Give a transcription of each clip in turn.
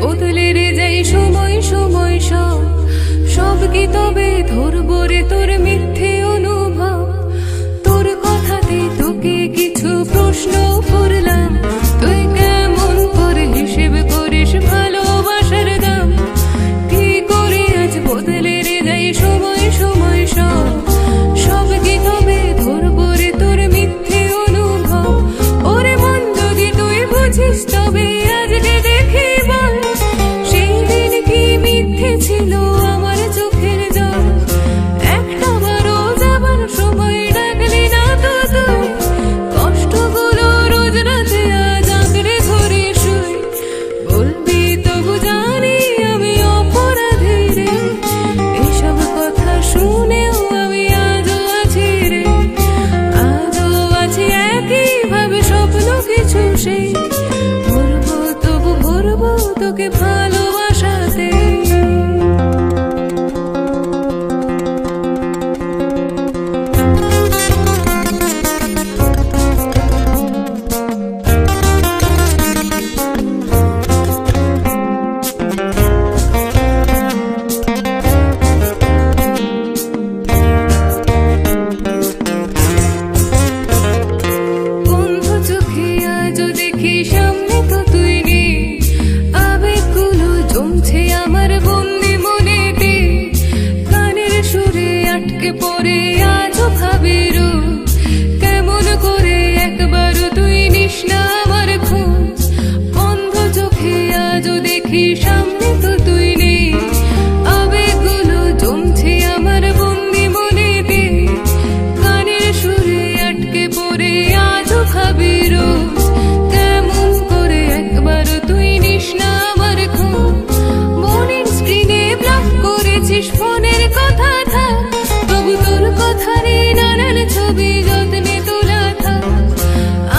বদলে রে যাই সময় সময় সব কি তবে ধরবো রে তোর মিথ্যে অনুভব? তোর কথাতে তোকে কিছু প্রশ্ন করলাম, তুই কেমন করে হিসেব করিস ভালোবাসার দাম? কি করে আজ বদলে রে যাই সময় সময় সব কি তবে ধরবো রে তোর মিথ্যে অনুভব? ওরে মন যদি তুই বুঝিস তবে আজকে দেখি বল, সেই দিন কি মিথ্যে ছিল আমার চোখের জল? একটা বারো যাবার সময় ডাকলি না তো তুই, কষ্টগুলো রোজ রাতে আজ আঁকড়ে ধরে শুই। বলবি তবু জানি আমি অপরাধী রে, এসব কথা শুনেও আমি আজও আছি রে, আজও আছি একইভাবে স্বপ্ন কিছু সেই। ভরবো তবু ভরবো তোকে ভালোবাসাতে। বন্ধু চোখে আজও দেখি সামনে তো তুই নেই, আবেগগুলো জমছে আমার বন্দি মনেতে। কানের সুরে আটকে পড়ে আজও ভাবি রোজ, কেমন করে একবারও তুই নিস না আমার খোঁজ। বন্ধ চোখে আজও দেখি সামনে তো তুই নেই, আবেগগুলো জমছে আমার বন্দি মনেতে। কানের সুরে আটকে পড়ে আজও ভাবি রোজ, কেমন করে একবারও তুই নিস না আমার খোঁজ। মনের স্ক্রিনে ব্লক করেছিস ফোনের কথা থাক, তবু তোর কথারই নানান ছবি যত্নে তোলা থাক।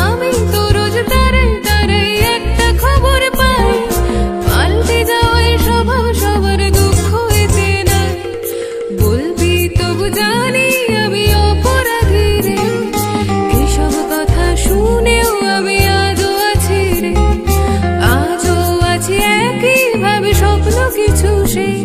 আমি তো রোজ তারে তারে একটা খবর পাই, পাল্টে যাওয়ায় স্বভাব সবার দুঃখ এতে নাই। বলবি তবু জানি আমি অপরাধী রে, এসব কথা শুনেও আমি আজও আছি রে, আজও আছি একইভাবে স্বপ্ন কিছু সেই।